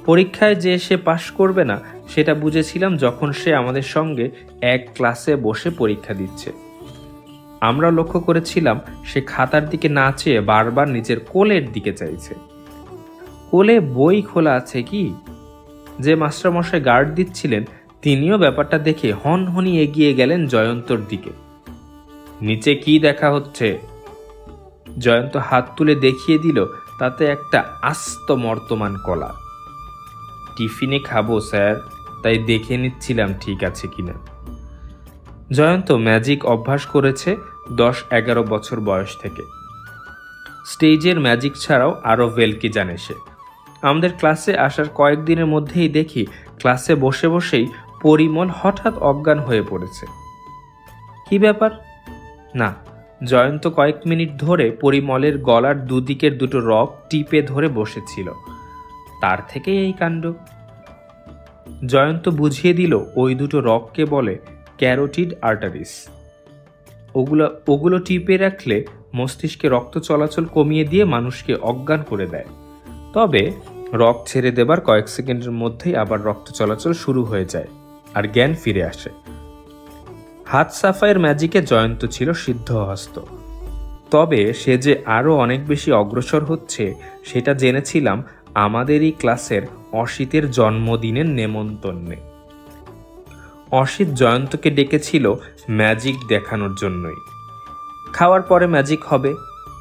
পরীক্ষায় যে সে পাশ করবে না সেটা বুঝেছিলাম যখন সে আমাদের সঙ্গে এক ক্লাসে বসে পরীক্ষা দিচ্ছে। আমরা লক্ষ্য করেছিলাম সে খাতার দিকে না চেয়ে বারবার নিজের কোলের দিকে চাইছে। কোলে বই খোলা আছে কি? যে মাস্টারমশাই গার্ড দিচ্ছিলেন তিনিও ব্যাপারটা দেখে হনহনি এগিয়ে গেলেন জয়ন্তর দিকে। নিচে কি দেখা হচ্ছে? জয়ন্ত হাত তুলে দেখিয়ে দিল তাতে একটা আস্ত মর্তমান কলা। টিফিনে খাবো স্যার, তাই দেখে নিচ্ছিলাম ঠিক আছে কিনা। জয়ন্ত ম্যাজিক অভ্যাস করেছে 10-11 বছর বয়স থেকে। স্টেজের ম্যাজিক ছাড়াও আরও ভেলকি জানে সে। আমাদের ক্লাসে আসার কয়েকদিনের মধ্যেই দেখি ক্লাসে বসে বসেই পরিমল হঠাৎ অজ্ঞান হয়ে পড়েছে। কি ব্যাপার? না, জয়ন্ত কয়েক মিনিট ধরে পরিমলের গলার দুদিকের দুটো রগ টিপে ধরে বসেছিল, তার থেকেই এই কাণ্ড। জয়ন্ত বুঝিয়ে দিল ওই দুটো রগকে বলে ক্যারোটিড আর্টারিস। ওগুলো টিপে রাখলে মস্তিষ্কে রক্ত চলাচল কমিয়ে দিয়ে মানুষকে অজ্ঞান করে দেয়। তবে রগ ছেড়ে দেবার কয়েক সেকেন্ডের মধ্যেই আবার রক্ত চলাচল শুরু হয়ে যায় আর জ্ঞান ফিরে আসে। হাত সাফাইয়ের ম্যাজিকে জয়ন্ত ছিল সিদ্ধহস্ত। তবে সে যে আরও অনেক বেশি অগ্রসর হচ্ছে সেটা জেনেছিলাম আমাদেরই ক্লাসের অসিতের জন্মদিনের নেমন্তন্নে। অসিত জয়ন্তকে ডেকেছিল ম্যাজিক দেখানোর জন্যই। খাওয়ার পরে ম্যাজিক হবে।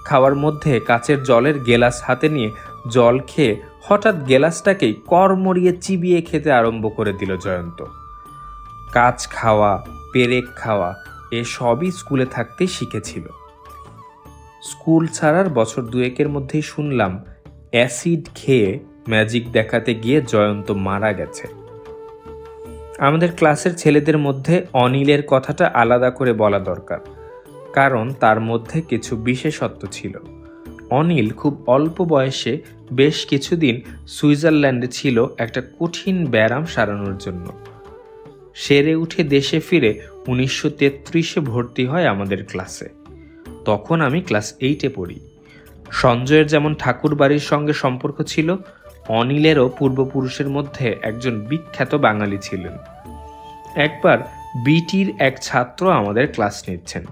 খাওয়ার মধ্যে কাচের জলের গেলাস হাতে নিয়ে জল খেয়ে হঠাৎ গেলাসটাকেই কড়মড়িয়ে চিবিয়ে খেতে আরম্ভ করে দিল জয়ন্ত। কাচ খাওয়া, পেরেক খাওয়া এসবই স্কুলে থাকতেই শিখেছিল। স্কুল ছাড়ার বছর দুয়েকের মধ্যেই শুনলাম অ্যাসিড খেয়ে ম্যাজিক দেখাতে গিয়ে জয়ন্ত মারা গেছে। আমাদের ক্লাসের ছেলেদের মধ্যে অনিলের কথাটা আলাদা করে বলা দরকার, কারণ তার মধ্যে কিছু বিশেষত্ব ছিল। অনিল খুব অল্প বয়সে বেশ কিছুদিন সুইজারল্যান্ডে ছিল একটা কঠিন ব্যারাম সারানোর জন্য। সেরে উঠে দেশে ফিরে 1933-এ ভর্তি হয় আমাদের ক্লাসে। তখন আমি ক্লাস 8-এ পড়ি। সঞ্জয়ের যেমন ঠাকুর বাড়ির সঙ্গে সম্পর্ক ছিল, অনিলেরও পূর্বপুরুষের মধ্যে একজন বিখ্যাত বাঙালি ছিলেন। একবার বিটির এক ছাত্র আমাদের ক্লাস নিচ্ছেন।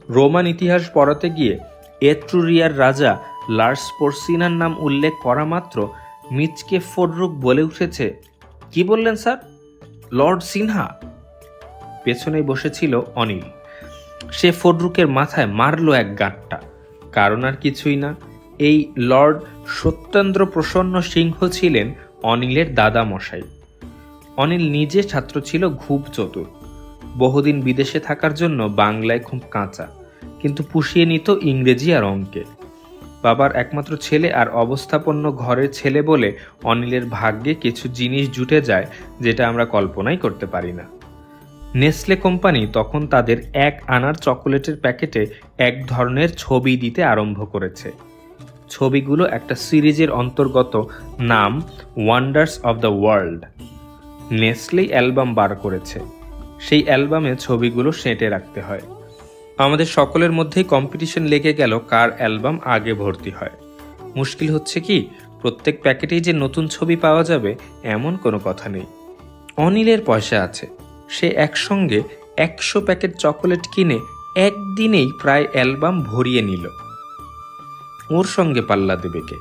রোমান ইতিহাস পড়াতে গিয়ে এট্রুরিয়ার রাজা লার্স পোর্সিনার নাম উল্লেখ করা মাত্র মিচকে ফোডরুক বলে উঠেছে, কি বললেন স্যার? লর্ড সিনহা? পেছনেই বসেছিল অনিল। সে ফোডরুকের মাথায় মারল এক গাঁটটা। কারণ আর কিছুই না, এই লর্ড সত্যেন্দ্র প্রসন্ন সিংহ ছিলেন অনিলের দাদা মশাই। অনিল নিজে ছাত্র ছিল খুব চতুর। বহুদিন বিদেশে থাকার জন্য বাংলায় খুব কাঁচা, কিন্তু পুষিয়ে নিত ইংরেজি আর অঙ্কে। বাবার একমাত্র ছেলে আর অবস্থাপন্ন ঘরের ছেলে বলে অনিলের ভাগ্যে কিছু জিনিস জুটে যায় যেটা আমরা কল্পনাই করতে পারি না। নেসলে কোম্পানি তখন তাদের 1 আনার চকোলেটের প্যাকেটে এক ধরনের ছবি দিতে আরম্ভ করেছে। ছবিগুলো একটা সিরিজের অন্তর্গত, নাম Wonders of the World. Nestle album বার করেছে, সেই অ্যালবামে ছবিগুলো সেঁটে রাখতে হয়। আমাদের সকলের মধ্যেই কম্পিটিশন লেগে গেল কার অ্যালবাম আগে ভর্তি হয়। মুশকিল হচ্ছে কি, প্রত্যেক প্যাকেটেই যে নতুন ছবি পাওয়া যাবে এমন কোনো কথা নেই। অনিলের পয়সা আছে, সে একসঙ্গে 100 প্যাকেট চকোলেট কিনে একদিনেই প্রায় অ্যালবাম ভরিয়ে নিল। ওর সঙ্গে পাল্লা দেবে কে?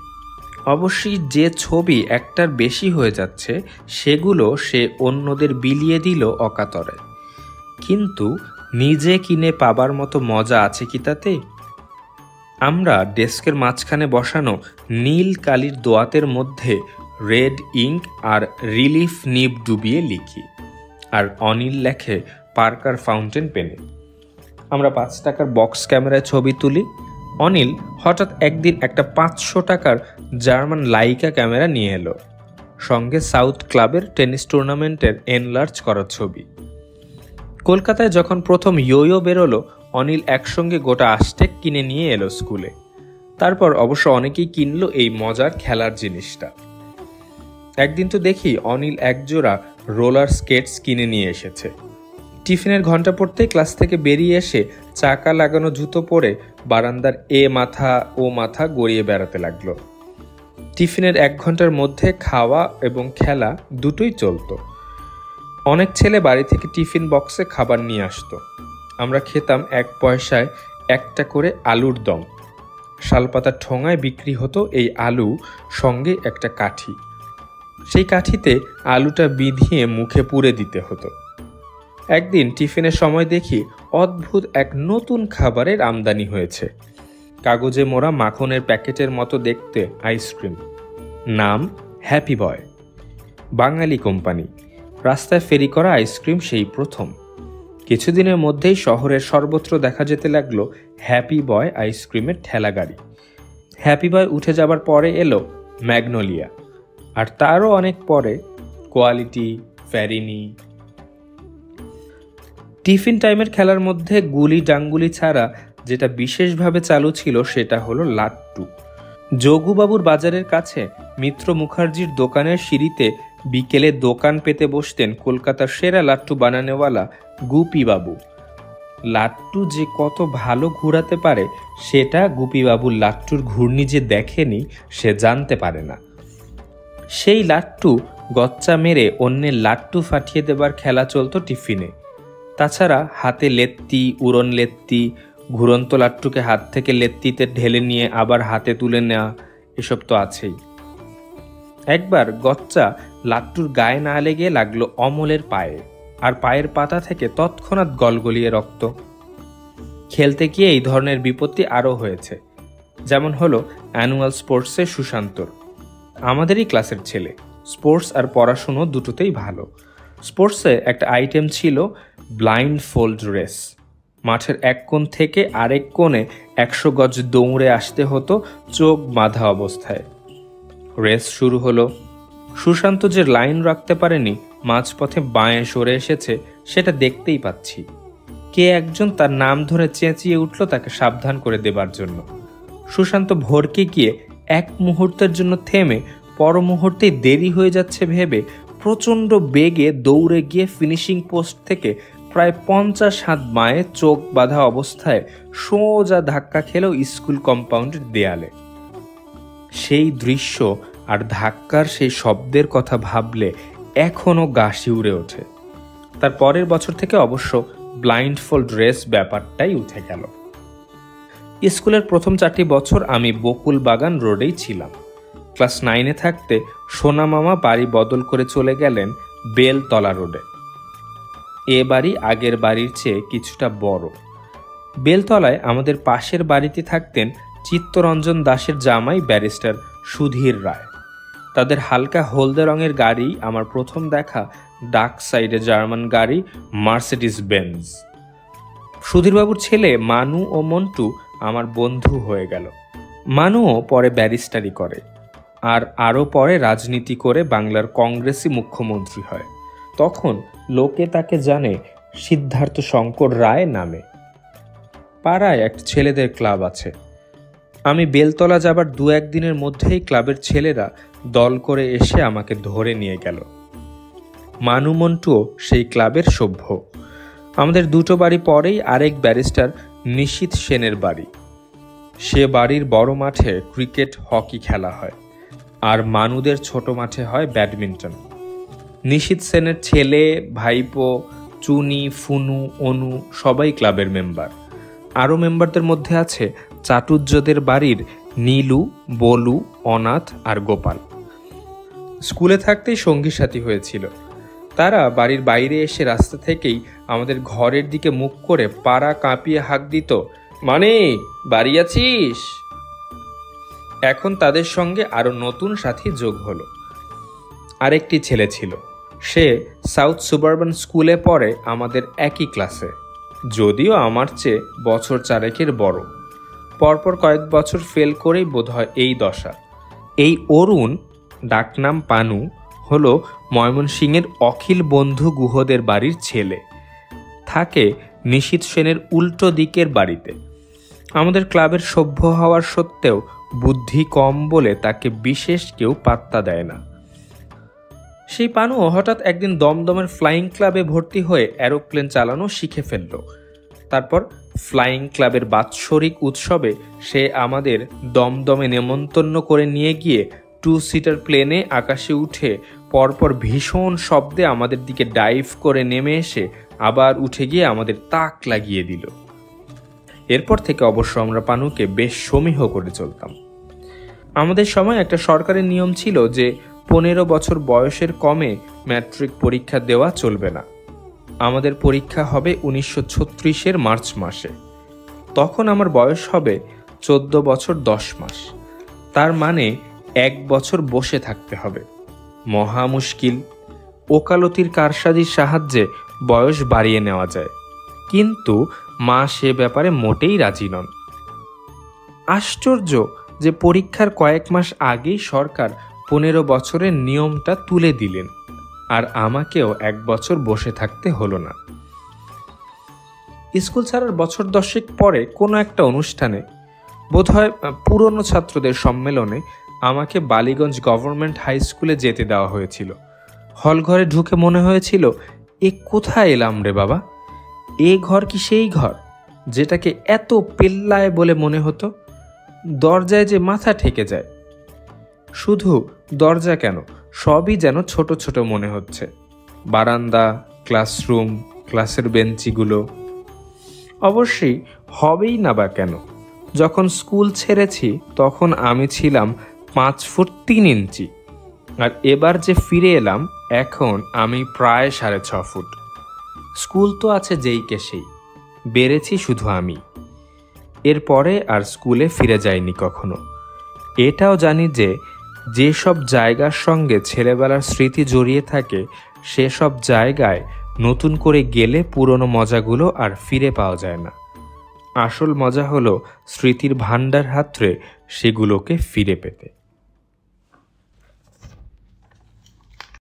অবশ্যই যে ছবি একটার বেশি হয়ে যাচ্ছে সেগুলো সে অন্যদের বিলিয়ে দিল অকাতরে। কিন্তু নিজে কিনে পাবার মতো মজা আছে কি তাতে? আমরা ডেস্কের মাঝখানে বসানো নীল কালির দোয়াতের মধ্যে রেড ইঙ্ক আর রিলিফ নিব ডুবিয়ে লিখি, আর অনিল লেখে পার্কার ফাউন্টেন পেনে। আমরা 5 টাকার বক্স ক্যামেরায় ছবি তুলি। অনিল হঠাৎ একদিন একটা 500 টাকার জার্মান লাইকা ক্যামেরা নিয়ে এলো, সঙ্গে সাউথ ক্লাবের টেনিস টুর্নামেন্টের এনলার্জ করা ছবি। কলকাতায় যখন প্রথম ইয়ো বেরোলো, অনিল একসঙ্গে গোটা আষ্টেক কিনে নিয়ে এলো স্কুলে। তারপর অবশ্য অনেকেই কিনলো এই মজার খেলার জিনিসটা। একদিন তো দেখি অনিল একজোড়া রোলার স্কেটস কিনে নিয়ে এসেছে। টিফিনের ঘন্টা পড়তেই ক্লাস থেকে বেরিয়ে এসে চাকা লাগানো জুতো পরে বারান্দার এ মাথা ও মাথা গড়িয়ে বেড়াতে লাগলো। টিফিনের 1 ঘন্টার মধ্যে খাওয়া এবং খেলা দুটোই চলতো। অনেক ছেলে বাড়ি থেকে টিফিন বক্সে খাবার নিয়ে আসতো। আমরা খেতাম 1 পয়সায় একটা করে আলুর দম। শালপাতার ঠোঙায় বিক্রি হতো এই আলু, সঙ্গে একটা কাঠি। সেই কাঠিতে আলুটা বিধিয়ে মুখে পুরে দিতে হতো। একদিন টিফিনের সময় দেখি অদ্ভুত এক নতুন খাবারের আমদানি হয়েছে। কাগজে মোড়া মাখনের প্যাকেটের মতো দেখতে আইসক্রিম, নাম হ্যাপি বয়। বাঙালি কোম্পানি, রাস্তায় ফেরি করা আইসক্রিম সেই প্রথম। কিছুদিনের মধ্যেই শহরের সর্বত্র দেখা যেতে লাগলো হ্যাপি বয় আইসক্রিমের ঠেলা গাড়ি। হ্যাপি বয় উঠে যাবার পরে এলো ম্যাগনোলিয়া, আর তারও অনেক পরে কোয়ালিটি, ফ্যারিনি। টিফিন টাইমের খেলার মধ্যে গুলি ডাঙ্গুলি ছাড়া যেটা বিশেষভাবে চালু ছিল সেটা হলো লাট্টু। যোগুবাবুর বাজারের কাছে মিত্র মুখার্জির দোকানের সিঁড়িতে বিকেলে দোকান পেতে বসতেন কলকাতার সেরা লাট্টু বানানেওয়ালা গুপি বাবু। লাট্টু যে কত ভালো ঘুরাতে পারে সেটা গুপি বাবুর লাট্টুর ঘূর্ণি যে দেখেনি সে জানতে পারে না। সেই লাট্টু গচ্চা মেরে অন্যের লাট্টু ফাটিয়ে দেবার খেলা চলতো টিফিনে। তাছাড়া হাতে লেত্তি, উড়ন লেত্তি, ঘুরন্ত লাট্টুকে হাত থেকে লেত্তিতে ঢেলে নিয়ে আবার হাতে তুলে নেওয়া, এসব তো আছেই। একবার গচ্চা লাট্টুর গায়ে না লেগে লাগলো অমলের পায়ে, আর পায়ের পাতা থেকে তৎক্ষণাৎ গলগলিয়ে রক্ত। খেলতে গিয়ে এই ধরনের বিপত্তি আরও হয়েছে। যেমন হলো অ্যানুয়াল স্পোর্টসে সুশান্তর, আমাদেরই ক্লাসের ছেলে, স্পোর্টস আর পড়াশুনো দুটোতেই ভালো। স্পোর্টসে একটা আইটেম ছিল ব্লাইন্ড ফোল্ড রেস। মাঠের এক কোণ থেকে আরেক কোণে 100 গজ দৌড়ে আসতে হতো চোখ বাঁধা অবস্থায়। রেস শুরু হলো। সুশান্ত যে লাইন রাখতে পারেনি, মাঝপথে বাঁয়ে সরে এসেছে, সেটা দেখতেই পাচ্ছি। কে একজন তার নাম ধরে চেঁচিয়ে উঠল তাকে সাবধান করে দেবার জন্য। সুশান্ত ভরকে গিয়ে এক মুহূর্তের জন্য থেমে পর মুহূর্তেই দেরি হয়ে যাচ্ছে ভেবে প্রচণ্ড বেগে দৌড়ে গিয়ে ফিনিশিং পোস্ট থেকে প্রায় 50 হাত বাঁয়ে চোখ বাঁধা অবস্থায় সোজা ধাক্কা খেলেও স্কুল কম্পাউন্ডের দেয়ালে। সেই দৃশ্য আর ধাক্কার সেই শব্দের কথা ভাবলে এখনও গা শিউরে ওঠে। তার পরের বছর থেকে অবশ্য ব্লাইন্ড ফোল্ড রেস ব্যাপারটাই উঠে গেল। স্কুলের প্রথম 4টি বছর আমি বকুল বাগান রোডেই ছিলাম। ক্লাস 9-এ থাকতে সোনা মামা বাড়ি বদল করে চলে গেলেন বেলতলা রোডে। এ বাড়ি আগের বাড়ির চেয়ে কিছুটা বড়। বেলতলায় আমাদের পাশের বাড়িতে থাকতেন চিত্তরঞ্জন দাসের জামাই ব্যারিস্টার সুধীর রায়। তাদের হালকা হলদে রঙের গাড়ি আমার প্রথম দেখা ডাক সাইডে জার্মান গাড়ি মার্সিডিজ বেঞ্জ। সুধীরবাবুর ছেলে মানু ও মন্টু আমার বন্ধু হয়ে গেল। মানুও পরে ব্যারিস্টারি করে, আর আরও পরে রাজনীতি করে বাংলার কংগ্রেসি মুখ্যমন্ত্রী হয়। তখন লোকে তাকে জানে সিদ্ধার্থ শঙ্কর রায় নামে। পাড়ায় একটা ছেলেদের ক্লাব আছে। আমি বেলতলা যাবার 2-1 দিনের মধ্যেই ক্লাবের ছেলেরা দল করে এসে আমাকে ধরে নিয়ে গেল। মানু মন্টুও সেই ক্লাবের সভ্য। আমাদের দুটো বাড়ি পরেই আরেক ব্যারিস্টার নিশীথ সেনের বাড়ি। সে বাড়ির বড় মাঠে ক্রিকেট, হকি খেলা হয়, আর মানুদের ছোট মাঠে হয় ব্যাডমিন্টন। নিশীথ সেনের ছেলে, ভাইপো, চুনি, ফুনু, অনু সবাই ক্লাবের মেম্বার। আরও মেম্বারদের মধ্যে আছে চাটুর্যদের বাড়ির নীলু, বলু, অনাথ আর গোপাল। স্কুলে থাকতেই সঙ্গী সাথী হয়েছিল। তারা বাড়ির বাইরে এসে রাস্তা থেকেই আমাদের ঘরের দিকে মুখ করে পাড়া কাঁপিয়ে হাঁক দিত, মানে বাড়ি আছিস? এখন তাদের সঙ্গে আরো নতুন সাথী যোগ হলো। আরেকটি ছেলে ছিল, সে সাউথ সুবারবান স্কুলে পড়ে আমাদের একই ক্লাসে, যদিও আমার চেয়ে বছর 4-এর বড়। পরপর কয়েক বছর ফেল করেই বোধহয় এই দশা। এই অরুণ, ডাকনাম পানু, হলো ময়মনসিংহের অখিল বন্ধু গুহদের বাড়ির ছেলে। থাকে নিশীথ সেনের উল্টো দিকের বাড়িতে। আমাদের ক্লাবের সভ্য হওয়ার সত্ত্বেও বুদ্ধি কম বলে তাকে বিশেষ কেউ পাত্তা দেয় না। সেই পানু হঠাৎ একদিন দমদমের ফ্লাইং ক্লাবে ভর্তি হয়ে এরোপ্লেন চালানো শিখে ফেলল। তারপর ফ্লাইং ক্লাবের বাৎসরিক উৎসবে সে আমাদের দমদমে নেমন্তন্ন করে নিয়ে গিয়ে 2 সিটার প্লেনে আকাশে উঠে পরপর ভীষণ শব্দে আমাদের দিকে ডাইভ করে নেমে এসে আবার উঠে গিয়ে আমাদের তাক লাগিয়ে দিল। এরপর থেকে অবশ্য আমরা পানুকে বেশ সমীহ করে চলতাম। আমাদের সময় একটা সরকারি নিয়ম ছিল যে 15 বছর বয়সের কমে ম্যাট্রিক পরীক্ষা দেওয়া চলবে না। আমাদের পরীক্ষা হবে 1936-এর মার্চ মাসে। তখন আমার বয়স হবে 14 বছর 10 মাস। তার মানে 1 বছর বসে থাকতে হবে। মহা মুশকিল। ওকালতির কারসাজির সাহায্যে বয়স বাড়িয়ে নেওয়া যায়, কিন্তু মা সে ব্যাপারে মোটেই রাজি নন। আশ্চর্য যে পরীক্ষার কয়েক মাস আগেই সরকার 15 বছরের নিয়মটা তুলে দিলেন, আর আমাকেও 1 বছর বসে থাকতে হলো না। স্কুল ছাড়ার বছর 10 পরে কোনো একটা অনুষ্ঠানে, বোধহয় পুরনো ছাত্রদের সম্মেলনে, আমাকে বালিগঞ্জ গভর্নমেন্ট হাই স্কুলে যেতে দেওয়া হয়েছিল। হল ঘরে ঢুকে মনে হয়েছিল, এ কোথায় এলাম রে বাবা? এ ঘর কি সেই ঘর যেটাকে এত পেল্লায় বলে মনে হতো? দরজায় যে মাথা ঠেকে যায়। শুধু দরজা কেন, সবই যেন ছোট ছোট মনে হচ্ছে। বারান্দা, ক্লাসরুম, ক্লাসের বেঞ্চিগুলো। অবশ্যই হবেই না বা কেন? যখন স্কুল ছেড়েছি তখন আমি ছিলাম 5 ফুট 3 ইঞ্চি, আর এবার যে ফিরে এলাম এখন আমি প্রায় 6.5 ফুট। স্কুল তো আছে যেই কে সেই, বেড়েছি শুধু আমি। এরপরে আর স্কুলে ফিরে যাইনি কখনো। এটাও জানি যে যেসব জায়গার সঙ্গে ছেলেবেলার স্মৃতি জড়িয়ে থাকে সেসব জায়গায় নতুন করে গেলে পুরনো মজাগুলো আর ফিরে পাওয়া যায় না। আসল মজা হলো স্মৃতির ভাণ্ডার হাতড়ে সেগুলোকে ফিরে পেতে।